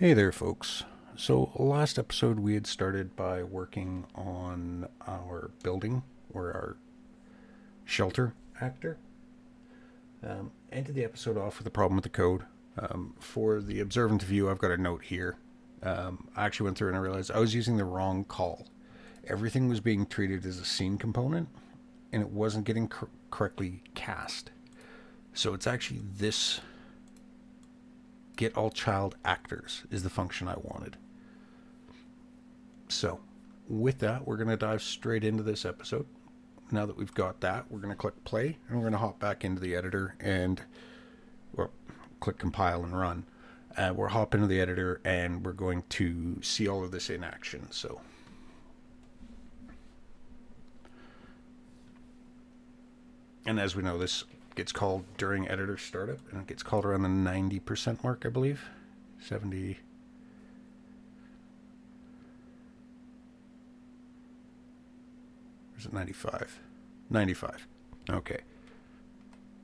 Hey there, folks. So, last episode we had started by working on our building or our shelter actor. Ended the episode off with a problem with the code. For the observant view, I've got a note here. I actually went through and I realized I was using the wrong call. Everything was being treated as a scene component and it wasn't getting correctly cast. So, it's actually this get all child actors is the function I wanted. So, with that, we're going to dive straight into this episode. Now that we've got that, we're going to click play and we're going to hop back into the editor and well, click compile and run. We'll hop into the editor and we're going to see all of this in action. So, and as we know, this gets called during editor startup and it gets called around the 90% mark, I believe. 70. Is it 95? 95. Okay.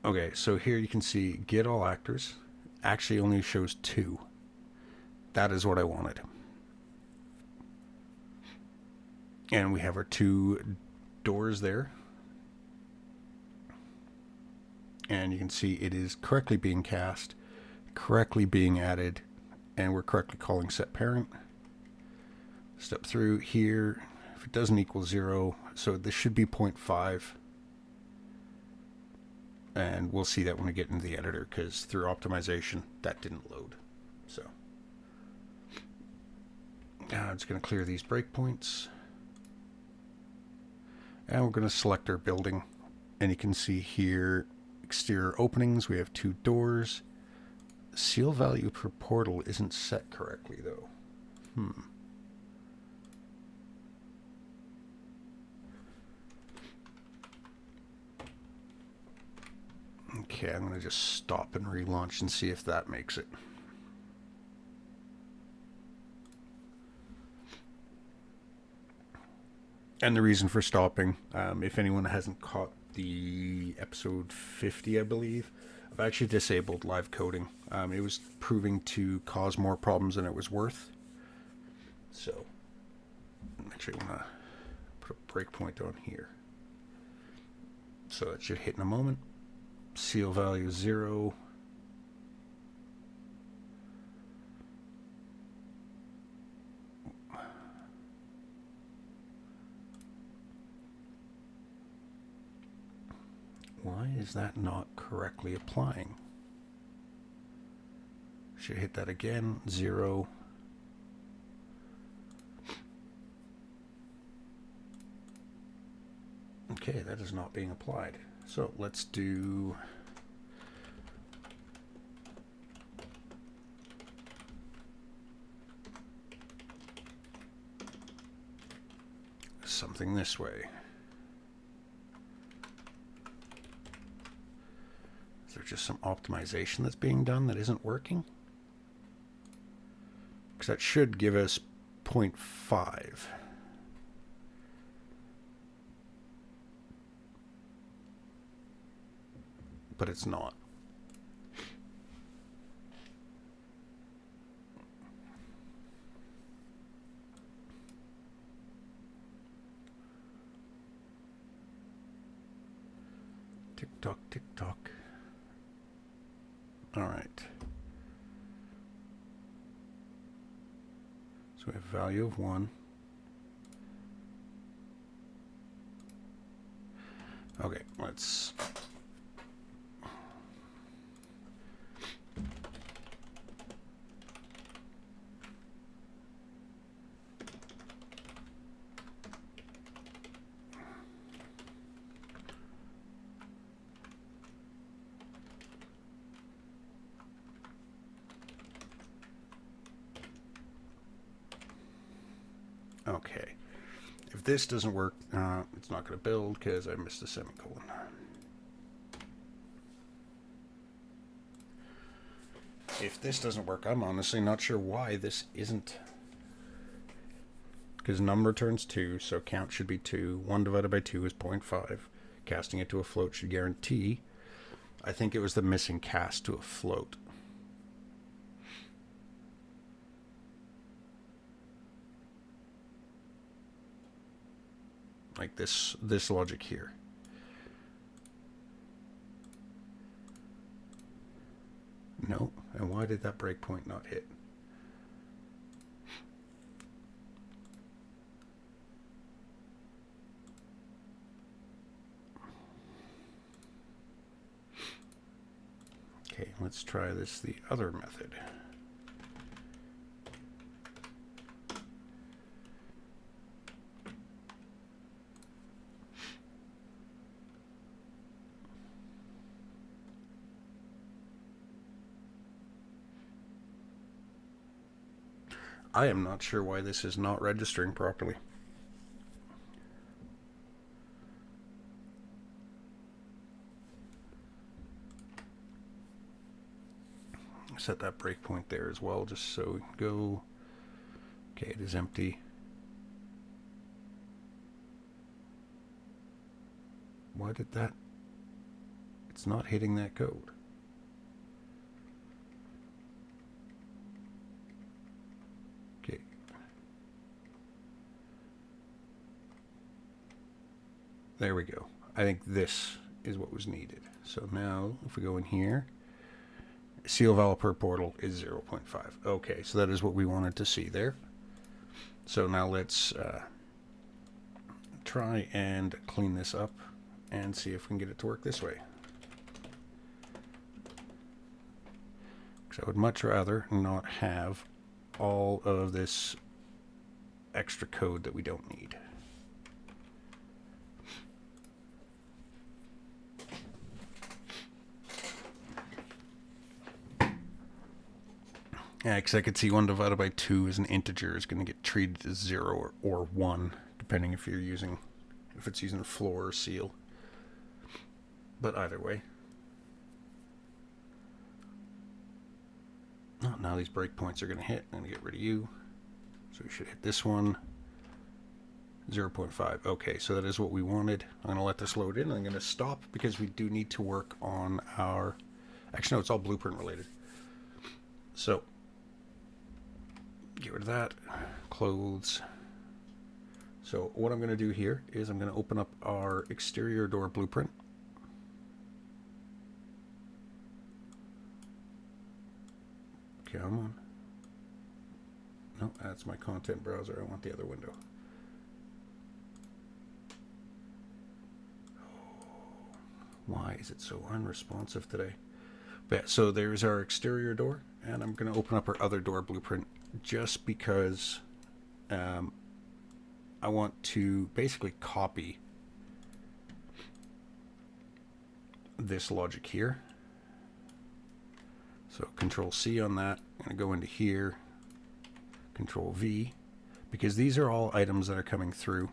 Okay, so here you can see get all actors. Actually only shows 2. That is what I wanted. And we have our 2 doors there. And you can see it is correctly being cast, correctly being added, and we're correctly calling set parent. Step through here. If it doesn't equal 0, so this should be 0.5. And we'll see that when we get into the editor, because through optimization, that didn't load. So now I'm just going to clear these breakpoints. And we're going to select our building. And you can see here, exterior openings, we have 2 doors. Seal value per portal isn't set correctly, though. Okay, I'm going to just stop and relaunch and see if that makes it. And the reason for stopping, if anyone hasn't caught the episode 50, I believe, I've actually disabled live coding. It was proving to cause more problems than it was worth. So, I'm actually going to put a breakpoint on here. So that should hit in a moment. Seal value 0. Why is that not correctly applying? Should hit that again. 0. Okay, that is not being applied. So let's do something this way. Is there just some optimization that's being done that isn't working? Because that should give us 0.5. But it's not. Tick tock, tick tock. All right. So we have value of 1. Okay, let's okay. If this doesn't work, it's not going to build because I missed a semicolon. If this doesn't work, I'm honestly not sure why this isn't. Because num returns 2, so count should be 2. 1 divided by 2 is 0.5. Casting it to a float should guarantee. I think it was the missing cast to a float. like this logic here. No, and why did that breakpoint not hit? Okay, let's try this the other method. I am not sure why this is not registering properly. Set that breakpoint there as well, just so we can go. Okay, it is empty. Why did that? It's not hitting that code. Okay. There we go. I think this is what was needed. So now, if we go in here, seal developer portal is 0.5. Okay, so that is what we wanted to see there. So now let's try and clean this up and see if we can get it to work this way. Because I would much rather not have all of this extra code that we don't need. Yeah, because I could see 1 divided by 2 as an integer is going to get treated as 0 or 1, depending if you're using, if it's using floor or seal. But either way. Oh, now these breakpoints are going to hit. I'm going to get rid of you. So we should hit this one. 0.5. Okay, so that is what we wanted. I'm going to let this load in. I'm going to stop because we do need to work on our... Actually, no, it's all blueprint related. So... get rid of that. Clothes. So what I'm going to do here is I'm going to open up our exterior door blueprint. Come on. No, that's my content browser. I want the other window. Why is it so unresponsive today? But yeah, so there's our exterior door, and I'm going to open up our other door blueprint just because I want to basically copy this logic here. So Control C on that. I'm going to go into here, Control V, because these are all items that are coming through.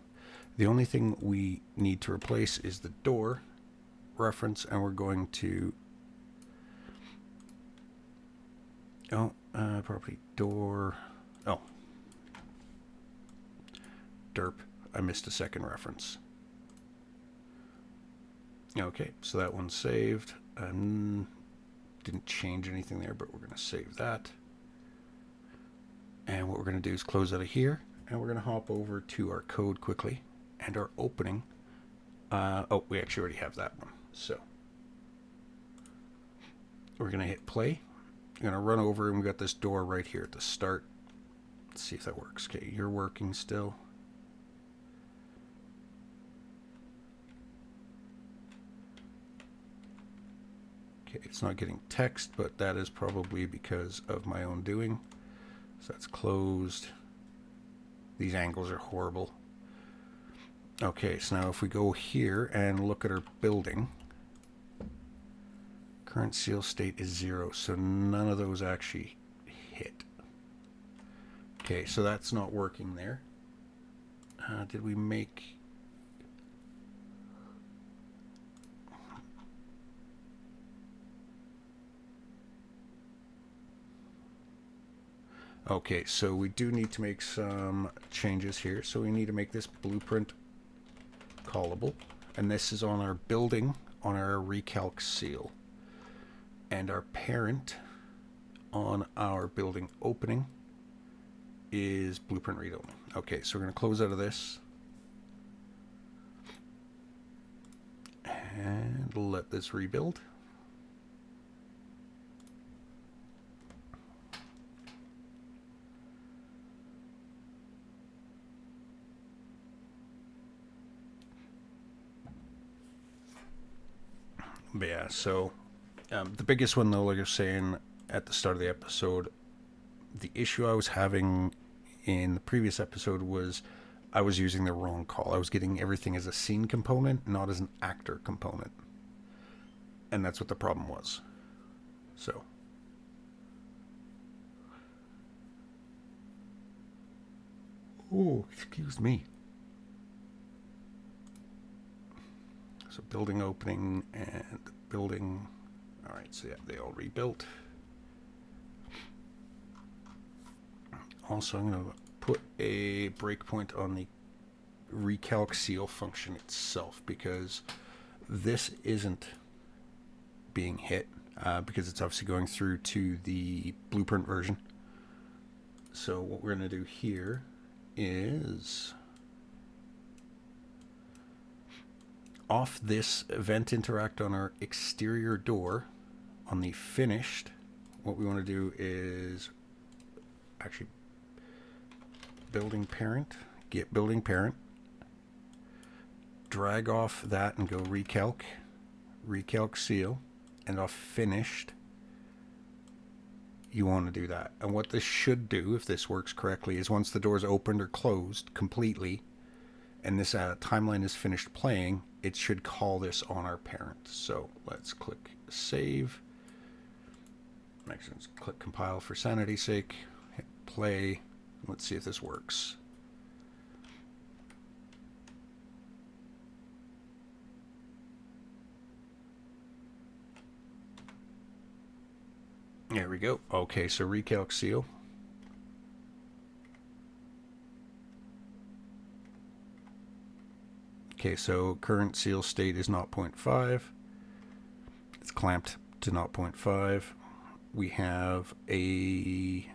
The only thing we need to replace is the door reference, and we're going to property door. Oh, derp. I missed a second reference. Okay, so that one's saved. Didn't change anything there, but we're going to save that. And what we're going to do is close out of here, and we're going to hop over to our code quickly and our opening. Oh, we actually already have that one. So we're going to hit play. I'm going to run over, and we've got this door right here at the start. Let's see if that works. Okay, you're working still. Okay, it's not getting text, but that is probably because of my own doing. So that's closed. These angles are horrible. Okay, so now if we go here and look at our building, current seal state is 0, so none of those actually hit. Okay, so that's not working there. Did we make... Okay, so we do need to make some changes here. So we need to make this blueprint callable. And this is on our building, on our recalc seal. And our parent on our building opening is blueprint read only. Okay, so we're going to close out of this. And let this rebuild. But yeah, so the biggest one, though, like I was saying at the start of the episode, the issue I was having in the previous episode was I was using the wrong call. I was getting everything as a scene component, not as an actor component. And that's what the problem was. So. Oh, excuse me. So building opening and building. All right, so yeah, they all rebuilt. Also, I'm going to put a breakpoint on the recalc seal function itself because this isn't being hit because it's obviously going through to the blueprint version. So what we're going to do here is off this event interact on our exterior door on the finished. What we want to do is actually building parent, get building parent, drag off that and go recalc seal, and off finished you want to do that. And what this should do, if this works correctly, is once the door is opened or closed completely and this timeline is finished playing, it should call this on our parent. So let's click save. Makes sense. Click compile for sanity's sake. Hit play. Let's see if this works. There we go. Okay, so recalc seal. Okay, so current seal state is 0.5. It's clamped to 0.5. We have a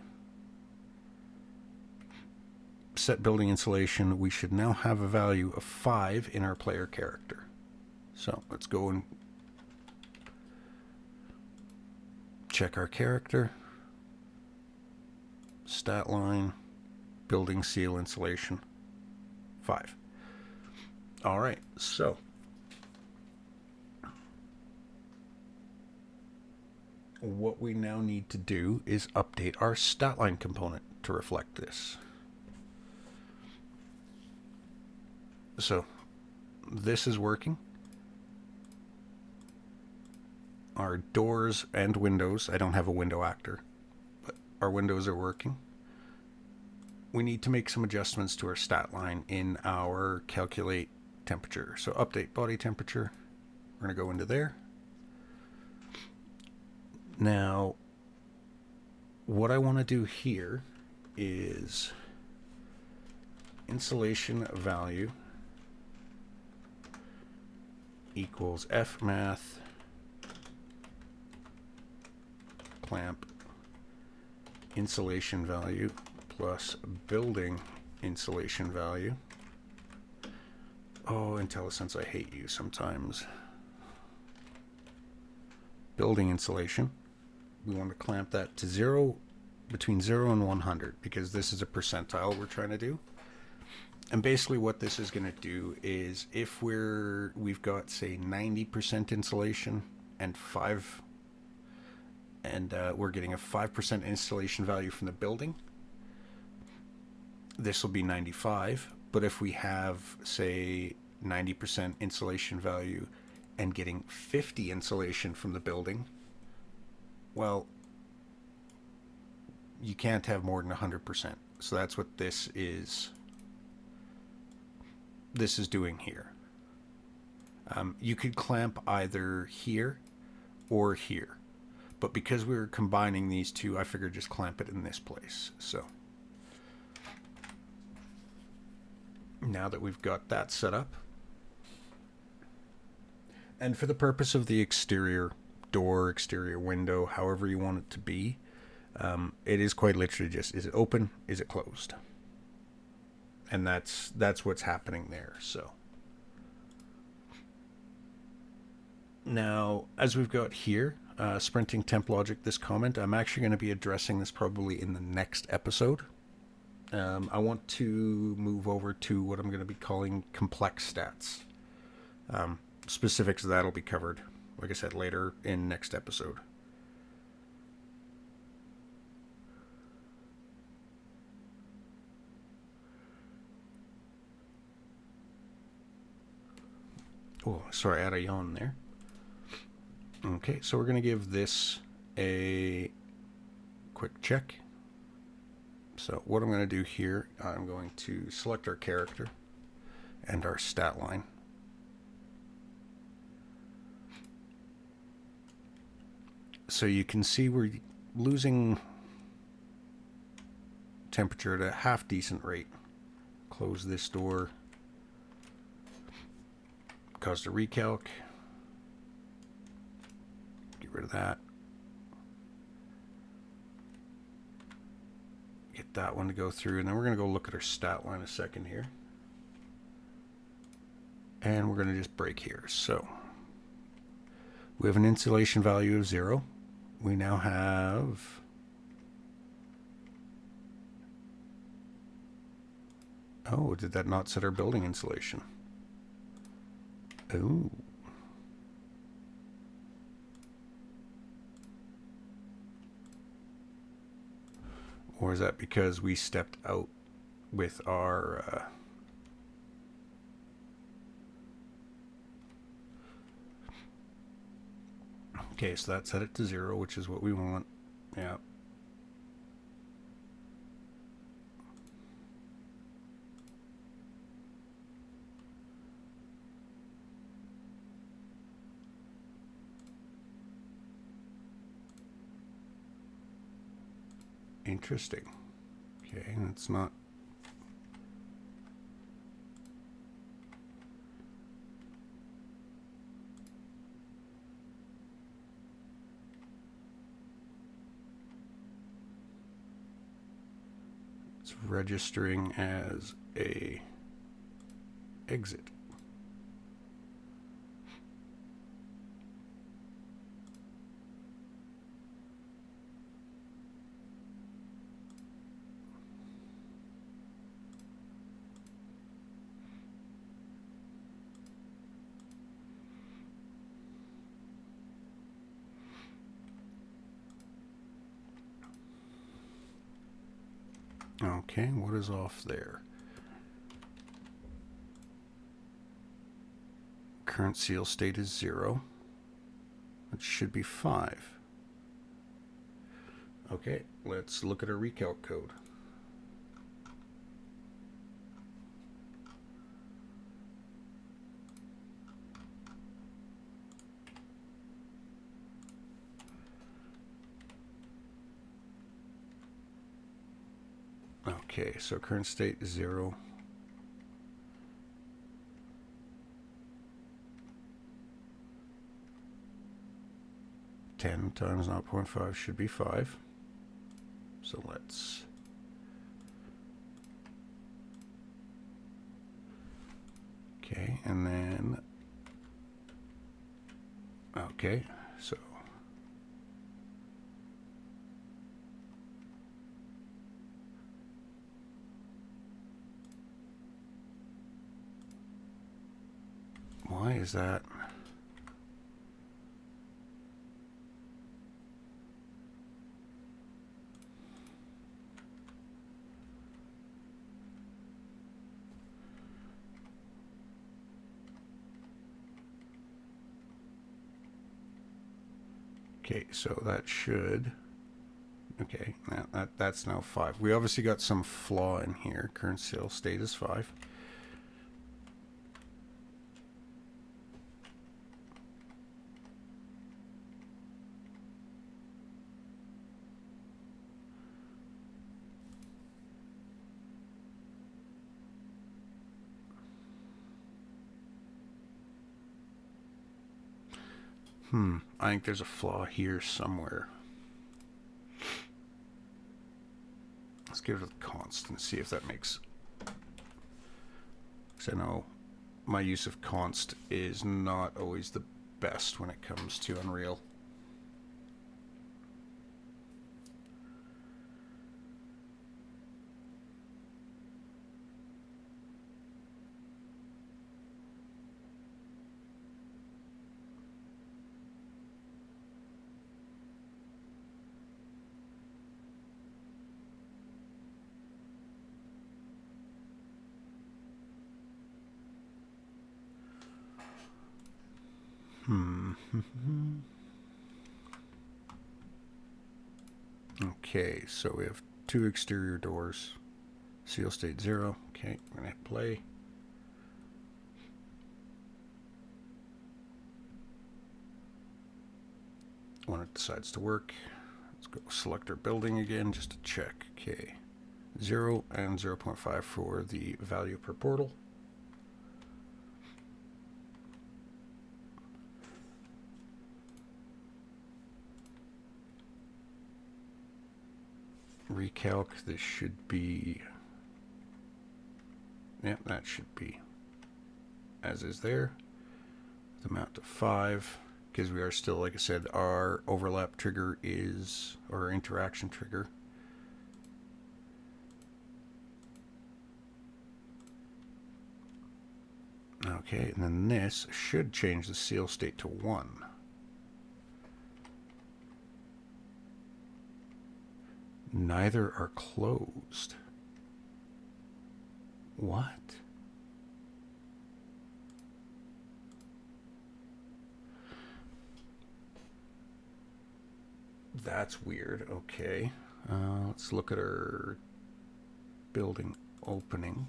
set building insulation. We should now have a value of 5 in our player character. So let's go and check our character. Stat line, building seal insulation, 5. All right, so what we now need to do is update our stat line component to reflect this. So this is working. Our doors and windows, I don't have a window actor, but our windows are working. We need to make some adjustments to our stat line in our calculate temperature. So update body temperature. We're going to go into there. Now, what I want to do here is insulation value equals fmath clamp insulation value plus building insulation value. Oh, IntelliSense, I hate you sometimes. Building insulation. We want to clamp that to 0, between 0 and 100, because this is a percentile we're trying to do. And basically what this is going to do is if we've got, say, 90% insulation and we're getting a 5% installation value from the building, this will be 95. But if we have, say, 90% insulation value and getting 50 insulation from the building, well, you can't have more than 100%. So that's what this is doing here. You could clamp either here or here. But because we were combining these two, I figured just clamp it in this place. So now that we've got that set up, and for the purpose of the exterior door, exterior window, however you want it to be, it is quite literally just, is it open, is it closed? And that's what's happening there. So Now, as we've got here, sprinting temp logic, this comment, I'm actually going to be addressing this probably in the next episode. I want to move over to what I'm going to be calling complex stats. Specifics of that will be covered, like I said, later in next episode. Oh, sorry, I had a yawn there. Okay, so we're going to give this a quick check. So what I'm going to do here, I'm going to select our character and our stat line. So you can see we're losing temperature at a half decent rate. Close this door. Caused a recalc. Get rid of that. Get that one to go through, and then we're going to go look at our stat line a second here. And we're going to just break here. So we have an insulation value of 0. We now have oh, did that not set our building insulation? Oh. Or is that because we stepped out with our okay, so that set it to 0, which is what we want. Yeah. Interesting. Okay, that's not it's registering as a exit. Okay, what is off there? Current seal state is 0. It should be 5. Okay, let's look at our recalc code. Okay, so current state is 0. Ten times 0.5 should be 5. So let's okay, and then okay, so why is that? Okay, so that should okay, that's now 5. We obviously got some flaw in here. Current seal state is 5. I think there's a flaw here somewhere. Let's give it a constant, see if that makes... Because I know my use of const is not always the best when it comes to Unreal. Okay, so we have 2 exterior doors. Seal state 0. Okay, we're going to hit play. When it decides to work, let's go select our building again just to check. Okay, 0 and 0.5 for the value per portal. Recalc, this should be, yeah, that should be as is there. The amount to 5, because we are still, like I said, our overlap trigger is, or interaction trigger. Okay, and then this should change the seal state to 1. Neither are closed. What? That's weird. Okay. Let's look at our building opening.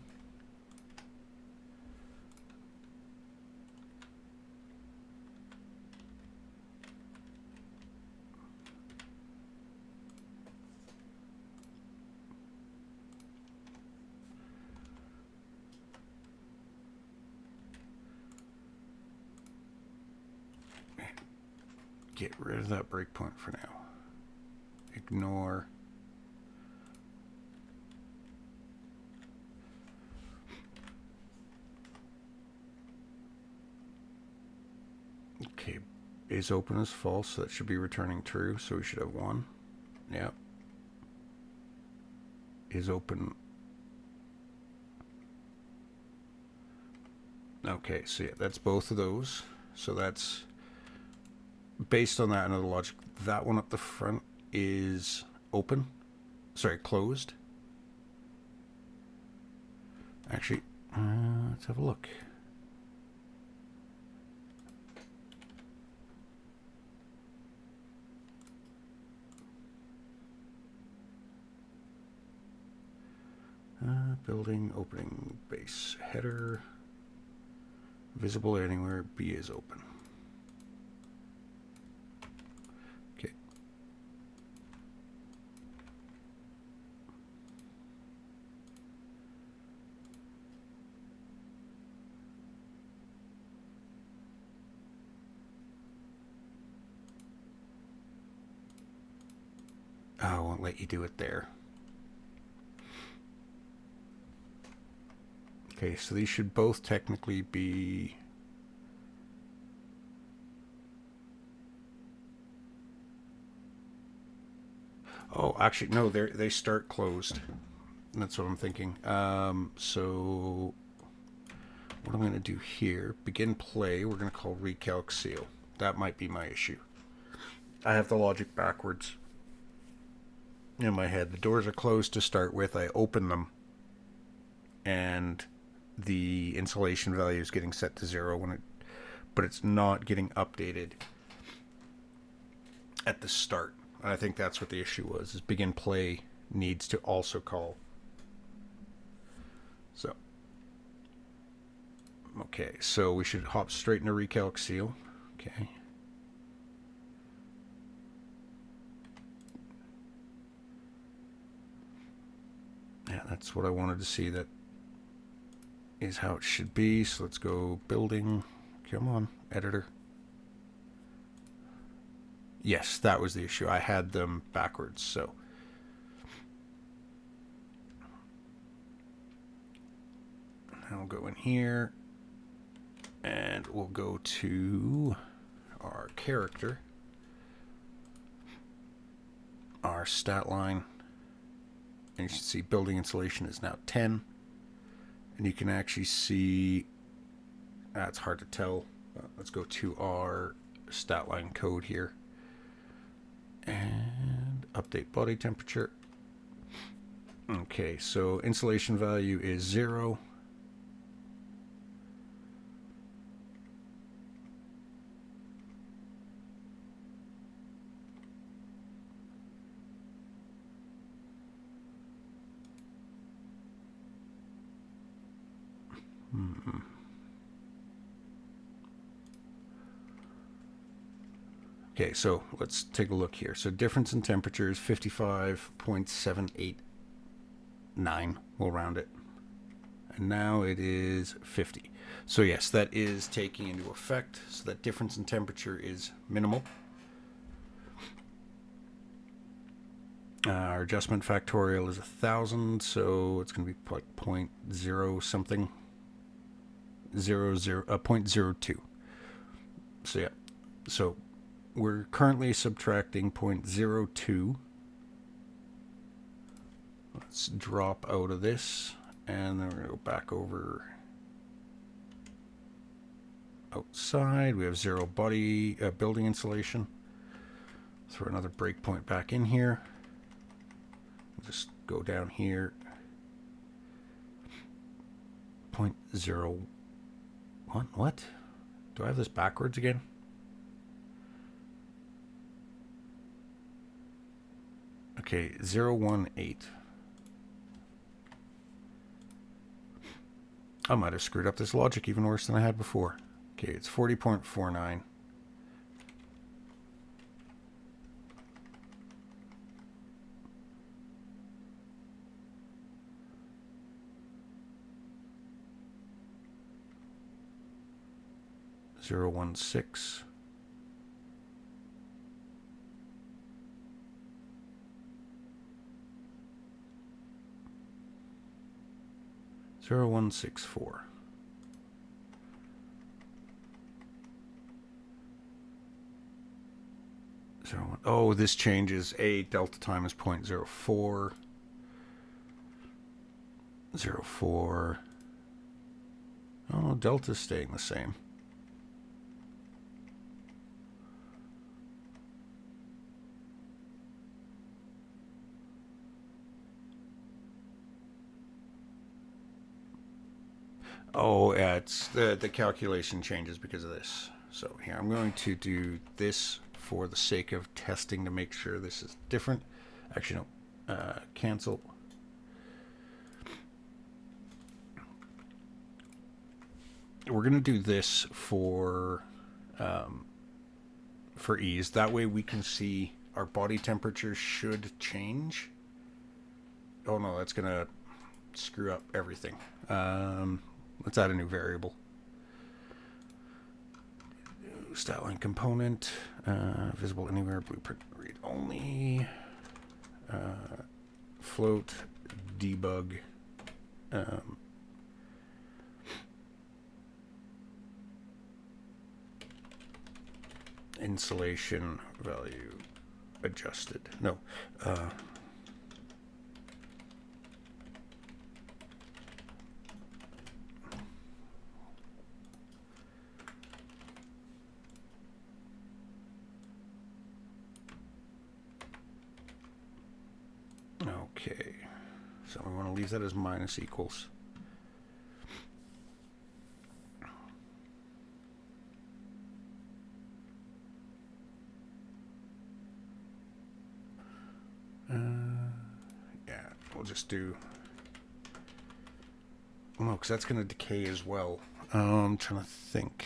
Get rid of that breakpoint for now. Ignore. Okay, is open as false, so that should be returning true, so we should have 1. Yep. Is open. Okay, so yeah, that's both of those. So that's based on that another logic. That one up the front is open. Sorry, closed. Actually, let's have a look. Building opening base header. Visible anywhere. B is open. Okay. Oh, I won't let you do it there. Okay, so these should both technically be... Oh, actually, no, they start closed. That's what I'm thinking. So what I'm going to do here, begin play, we're going to call recalc seal. That might be my issue. I have the logic backwards in my head. The doors are closed to start with. I open them, and the insulation value is getting set to 0 when it, but it's not getting updated at the start. And I think that's what the issue was, is begin play needs to also call. So, okay, so we should hop straight into recalc seal. Okay. Yeah, that's what I wanted to see. That is how it should be. So let's go building. Come on, editor. Yes, that was the issue. I had them backwards, so. Now we'll go in here, and we'll go to character, our stat line, and you can see building insulation is now 10. And you can actually see, it's hard to tell. Let's go to our stat line code here and update body temperature. Okay, so insulation value is 0. Okay, so let's take a look here. So difference in temperature is 55.789. We'll round it. And now it is 50. So yes, that is taking into effect. So that difference in temperature is minimal. Our adjustment factorial is 1,000, so it's going to be like 0.0 something. 0.02. So yeah. So we're currently subtracting 0.02. Let's drop out of this, and then we're going to go back over outside. We have 0 body building insulation. Throw another breakpoint back in here. Just go down here. 0.01. What? Do I have this backwards again? Okay, 018. I might have screwed up this logic even worse than I had before. Okay, it's 40.49. Zero 0.16. 0.164. Oh, this changes. A delta time is 0.04. 0.04. Oh, delta's staying the same. Oh, yeah, it's the calculation changes because of this. So here, I'm going to do this for the sake of testing to make sure this is different. Actually, no. Cancel. We're going to do this for ease. That way we can see our body temperature should change. Oh no, that's going to screw up everything. Let's add a new variable. Stat line component, visible anywhere, blueprint read only, float, debug, insulation value adjusted. No. Okay, so we want to leave that as minus equals. Yeah, we'll just do. Well, no, because that's going to decay as well. I'm trying to think.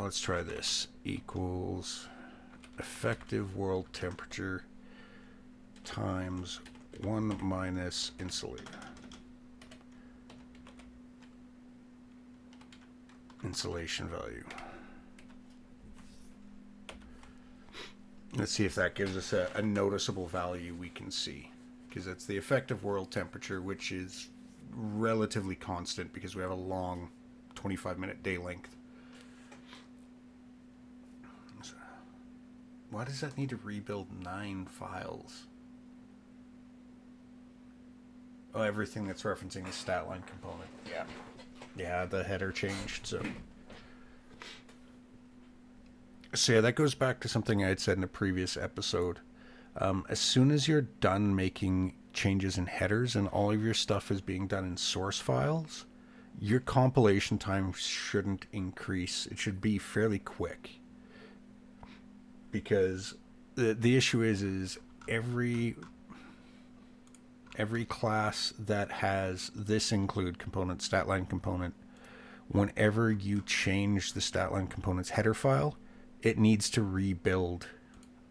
Let's try this. Equals effective world temperature times 1 minus insulated. insulation value. Let's see if that gives us a noticeable value we can see, because it's the effective world temperature, which is relatively constant because we have a long 25-minute day length. So, why does that need to rebuild 9 files? Oh, everything that's referencing the stat line component. Yeah, the header changed, so yeah, that goes back to something I had said in a previous episode. As soon as you're done making changes in headers and all of your stuff is being done in source files, your compilation time shouldn't increase. It should be fairly quick. Because the issue is every class that has this include component, statline component, whenever you change the statline component's header file, it needs to rebuild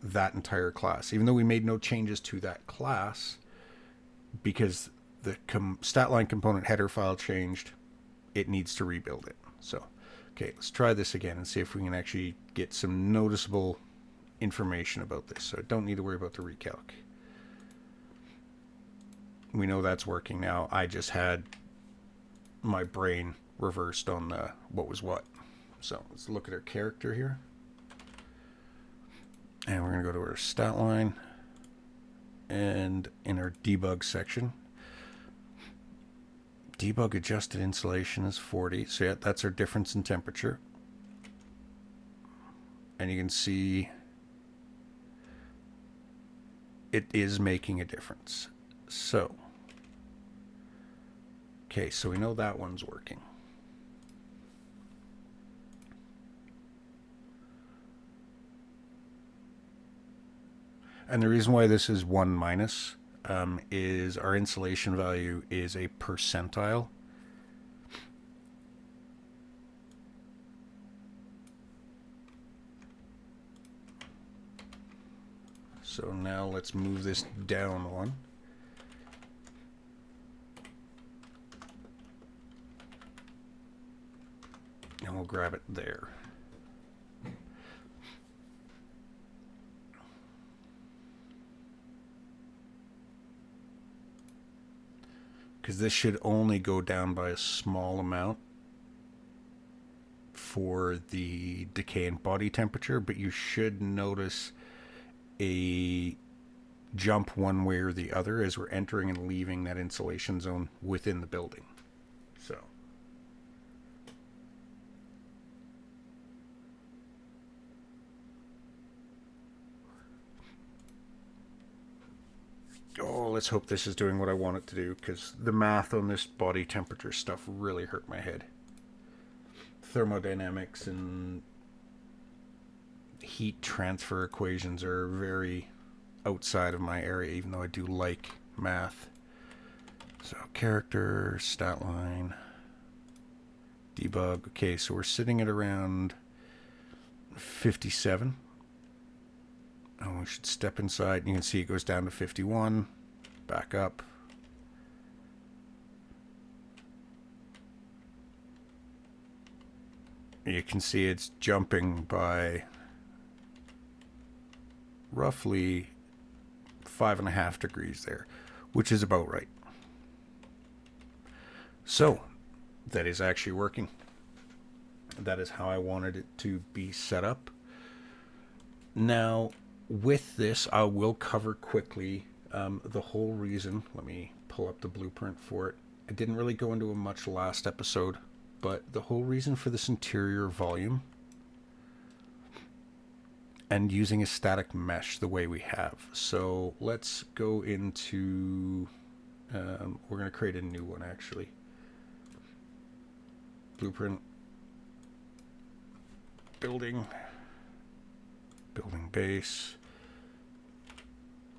that entire class. Even though we made no changes to that class, because the statline component header file changed, it needs to rebuild it. So, okay, let's try this again and see if we can actually get some noticeable information about this. So I don't need to worry about the recalc. We know that's working now. I just had my brain reversed on what was what. So let's look at our character here. And we're going to go to our stat line. And in our debug section, debug adjusted insulation is 40. So yeah, that's our difference in temperature. And you can see it is making a difference. So, okay, so we know that one's working. And the reason why this is 1 minus is our insulation value is a percentile. So now let's move this down one. And we'll grab it there. Because this should only go down by a small amount for the decay and body temperature, but you should notice a jump one way or the other as we're entering and leaving that insulation zone within the building. So let's hope this is doing what I want it to do, because the math on this body temperature stuff really hurt my head. Thermodynamics and heat transfer equations are very outside of my area, even though I do like math. So character, stat line, debug. Okay, so we're sitting at around 57. Oh, we should step inside. You can see it goes down to 51. Back up. You can see it's jumping by roughly 5.5 degrees there, which is about right. So that is actually working. That is how I wanted it to be set up. Now, with this, I will cover quickly the whole reason. Let me pull up the blueprint for it. I didn't really go into it much last episode, but the whole reason for this interior volume and using a static mesh the way we have. So let's go into, we're going to create a new one actually. Blueprint, building base,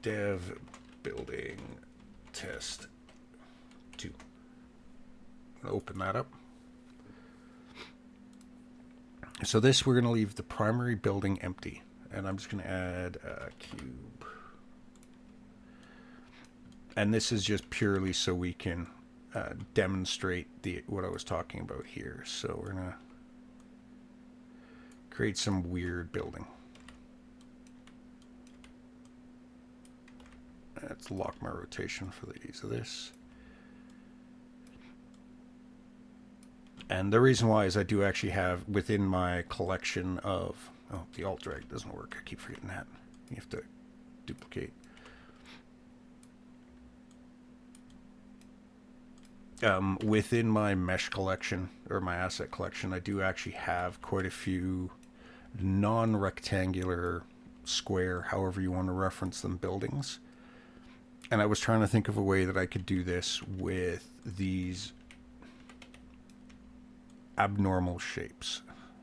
dev building test 2. I'm going to open that up. So this, we're going to leave the primary building empty, and I'm just going to add a cube. And this is just purely so we can demonstrate what I was talking about here. So we're going to create some weird building. Let's lock my rotation for the ease of this. And the reason why is I do actually have within my collection of... Oh, the alt drag doesn't work. I keep forgetting that. You have to duplicate. Within my mesh collection, or my asset collection, I do actually have quite a few non-rectangular, square, however you want to reference them, buildings. And I was trying to think of a way that I could do this with these abnormal shapes.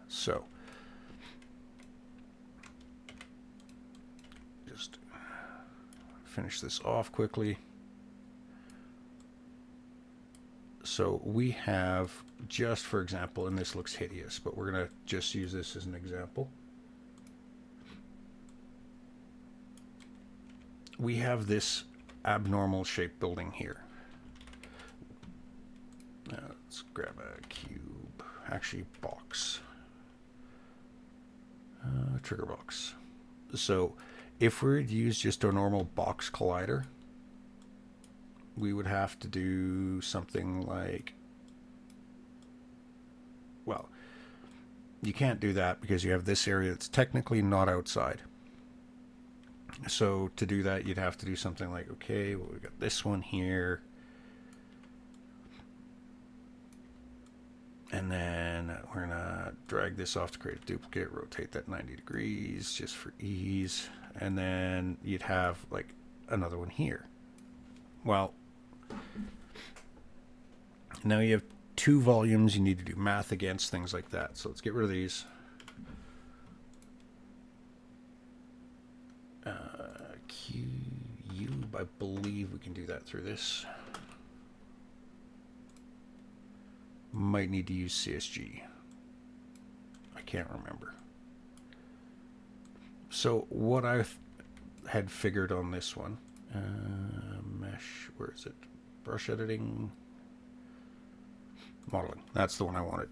So just finish this off quickly. So we have, just for example, and this looks hideous, but we're going to just use this as an example. We have this abnormal shaped building here. Let's grab a cube, actually box, trigger box. So if we were to use just a normal box collider, we would have to do something like, well, you can't do that because you have this area that's technically not outside. So to do that, you'd have to do something like, okay, well, we got this one here. And then we're gonna drag this off to create a duplicate, rotate that 90 degrees just for ease. And then you'd have like another one here. Well, now you have two volumes you need to do math against, things like that. So let's get rid of these. Cube, I believe we can do that through this. Might need to use CSG. I can't remember. So what I had figured on this one, mesh, where is it? Brush editing, modeling. That's the one I wanted.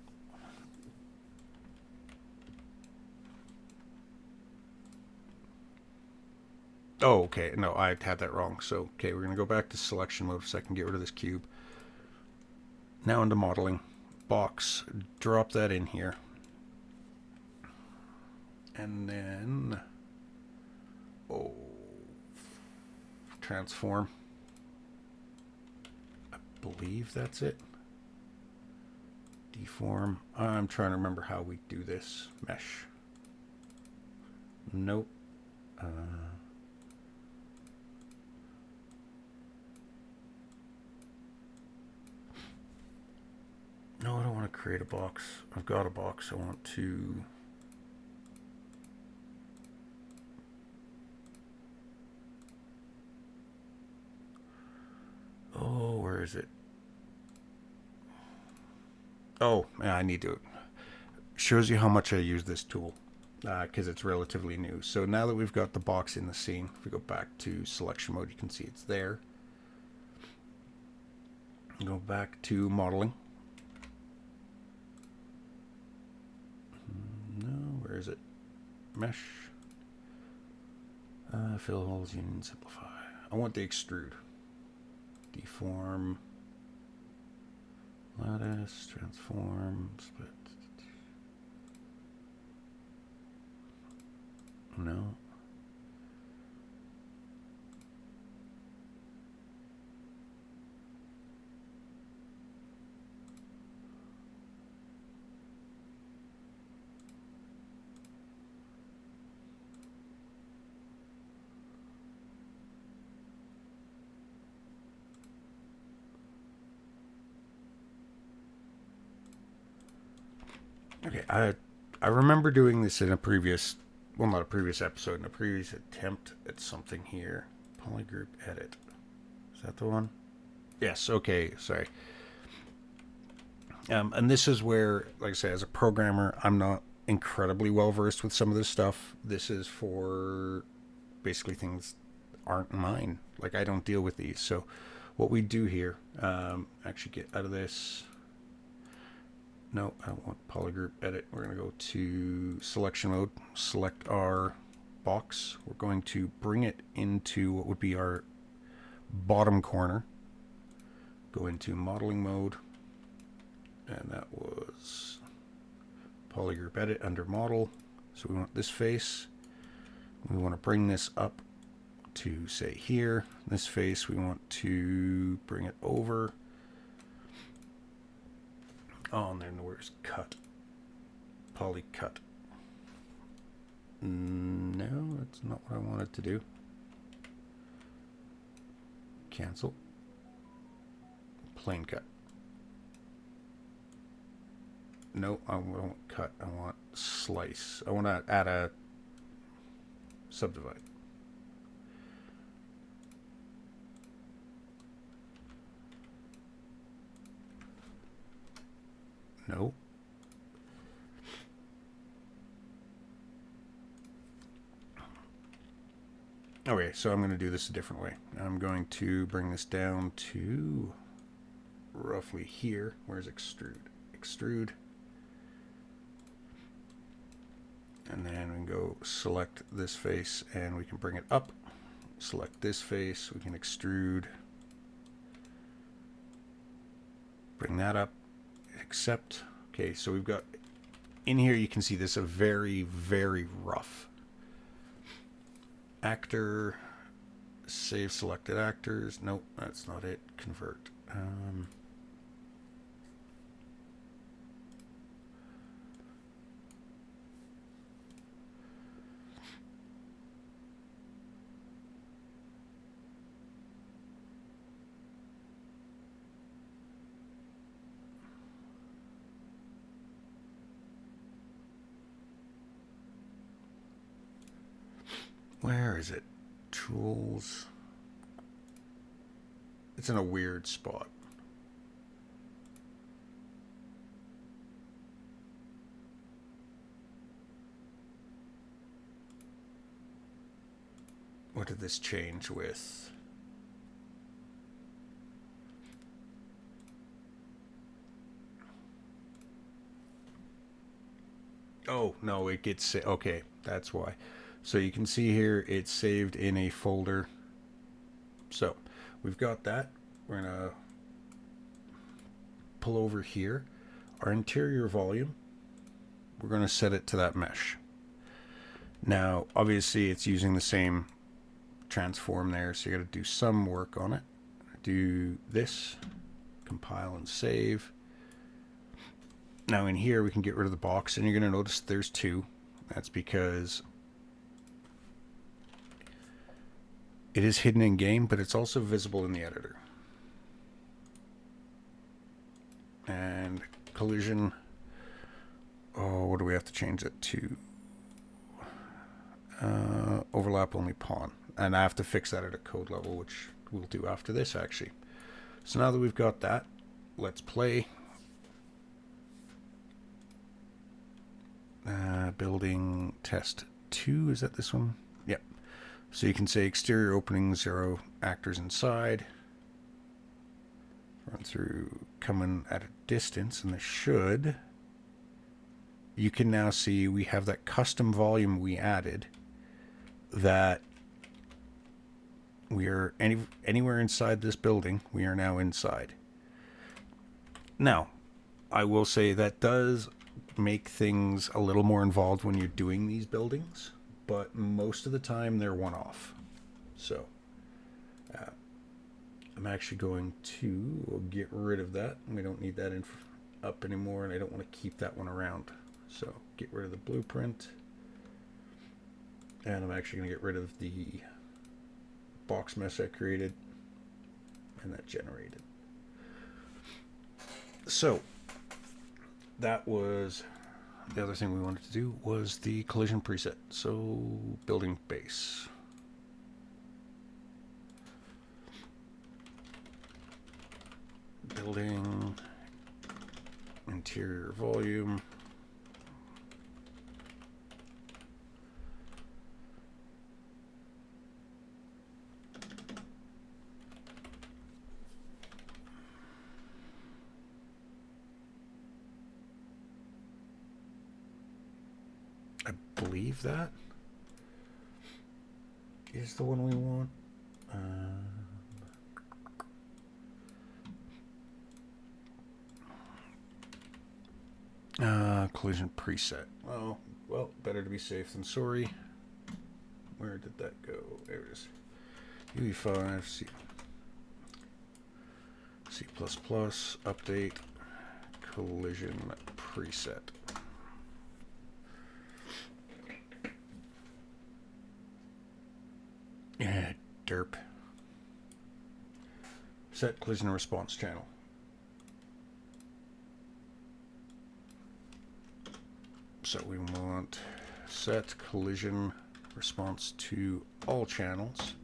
Oh, okay. No, I had that wrong. So, okay, we're going to go back to selection mode so I can get rid of this cube. Now into modeling. Box. Drop that in here. And then... oh... transform. I believe that's it. Deform. I'm trying to remember how we do this. Mesh. Nope. No, I don't want to create a box. I've got a box. I want to... oh, where is it? Oh, yeah, I need to... shows you how much I use this tool because it's relatively new. So now that we've got the box in the scene, if we go back to selection mode, you can see it's there. Go back to modeling. No, where is it? Mesh. Fill holes, union, simplify. I want the extrude. Deform. Lattice, transform, split. No. Okay, I remember doing this in a previous, well, not a previous episode, in a previous attempt at something here. Polygroup edit. Is that the one? Yes, okay, sorry. And this is where, like I say, as a programmer, I'm not incredibly well versed with some of this stuff. This is for basically things aren't mine. Like, I don't deal with these. So what we do here, actually get out of this. No, I don't want polygroup edit. We're going to go to selection mode, select our box. We're going to bring it into what would be our bottom corner. Go into modeling mode, and that was polygroup edit under model. So we want this face. We want to bring this up to say here. This face we want to bring it over. Oh, and then where's cut? Poly cut. No, that's not what I wanted to do. Cancel. Plane cut. No, I don't cut. I want slice. I want to add a subdivide. No. Okay, so I'm going to do this a different way. I'm going to bring this down to roughly here. Where's extrude? Extrude. And then we can go select this face and we can bring it up. Select this face. We can extrude. Bring that up. Accept. Okay, so we've got in here, you can see this a very, very rough actor. Save selected actors. Nope, that's not it. Convert. Where is it? Tools. It's in a weird spot. What did this change with? Oh, no, it gets... Okay, that's why. So you can see here, it's saved in a folder. So we've got that. We're going to pull over here. Our interior volume, we're going to set it to that mesh. Now, obviously, it's using the same transform there, so you got to do some work on it. Do this, compile and save. Now in here, we can get rid of the box, and you're going to notice there's two. That's because it is hidden in game, but it's also visible in the editor. And collision, oh, what do we have to change it to? Overlap only pawn. And I have to fix that at a code level, which we'll do after this, actually. So now that we've got that, let's play. Building test 2, is that this one? Yep. So you can say exterior opening 0 actors inside. Run through coming at a distance, and this should. You can now see we have that custom volume we added. That we are anywhere inside this building, we are now inside. Now, I will say that does make things a little more involved when you're doing these buildings, but most of the time they're one-off. So I'm actually going to get rid of that. We don't need that up anymore, and I don't want to keep that one around. So get rid of the blueprint, and I'm actually going to get rid of the box mess I created and that generated. So that was the other thing we wanted to do, was the collision preset. So building base. Building interior volume. believe that is the one we want. Collision preset. Oh, well, better to be safe than sorry. Where did that go? There it is. UE5, C++, update, collision preset. Yeah, derp. Set collision response channel. So we want set collision response to all channels.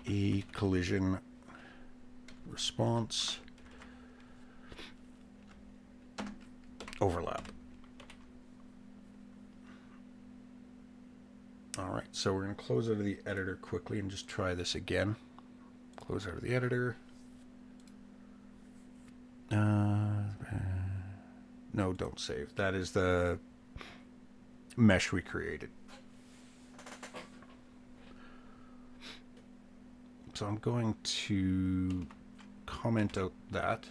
E collision response overlap. All right, so we're going to close out of the editor quickly and just try this again. Close out of the editor. No, don't save. That is the mesh we created. So I'm going to comment out that.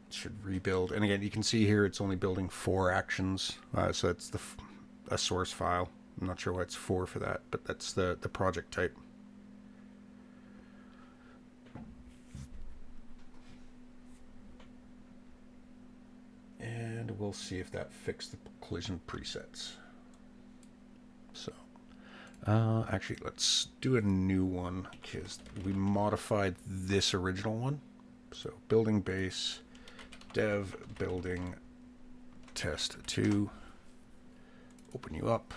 It should rebuild. And again, you can see here it's only building 4 actions. So that's a source file. I'm not sure why it's 4 for that, but that's the project type. And we'll see if that fixed the collision presets. So, actually, let's do a new one because we modified this original one. So, building base, dev building test 2. Open you up.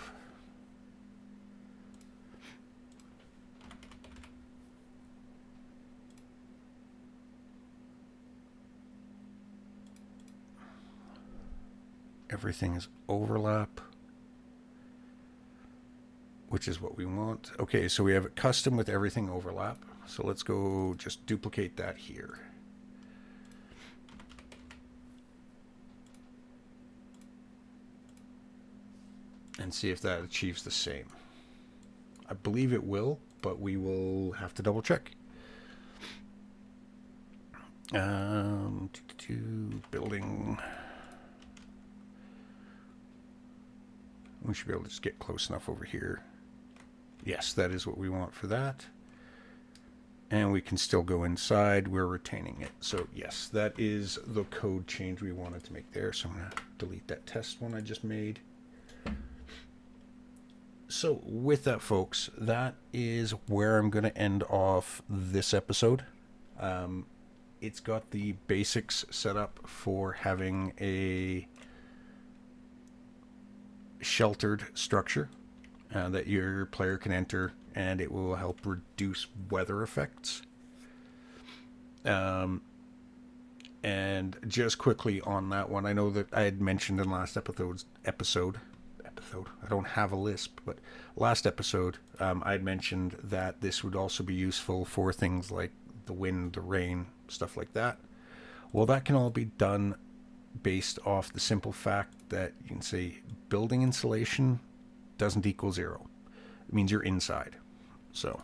Everything is overlap, which is what we want. Okay, so we have it custom with everything overlap. So let's go just duplicate that here. And see if that achieves the same. I believe it will, but we will have to double check. Building. We should be able to just get close enough over here. Yes, that is what we want for that. And we can still go inside. We're retaining it. So yes, that is the code change we wanted to make there. So I'm going to delete that test one I just made. So with that, folks, that is where I'm going to end off this episode. It's got the basics set up for having a sheltered structure that your player can enter, and it will help reduce weather effects. And just quickly on that one, I know that I had mentioned in last episode, I don't have a lisp, but last episode, I had mentioned that this would also be useful for things like the wind, the rain, stuff like that. Well, that can all be done based off the simple fact that you can say building insulation doesn't equal 0. It means you're inside. So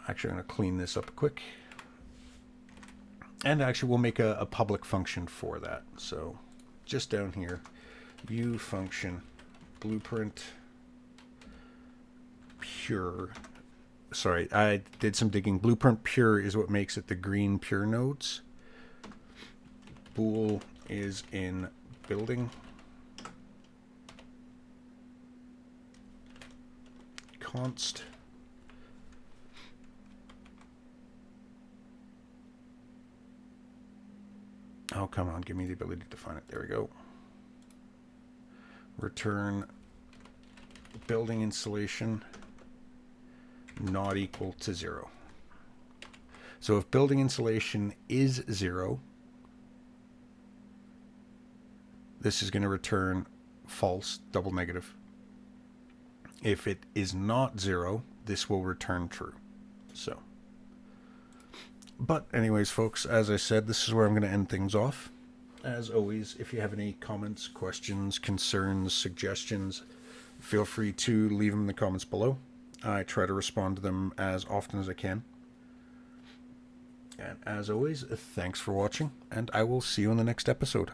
actually I'm going to clean this up quick. And actually we'll make a public function for that. So just down here, view function blueprint pure. Sorry, I did some digging. Blueprint pure is what makes it the green pure nodes. Bool is in building. Const. Oh, come on, give me the ability to define it. There we go. Return building insulation not equal to 0. So if building insulation is 0, this is going to return false, double negative. If it is not 0, this will return true. So But anyways, folks, as I said, this is where I'm going to end things off. As always, if you have any comments, questions, concerns, suggestions, feel free to leave them in the comments below. I try to respond to them as often as I can. And as always, thanks for watching, and I will see you in the next episode.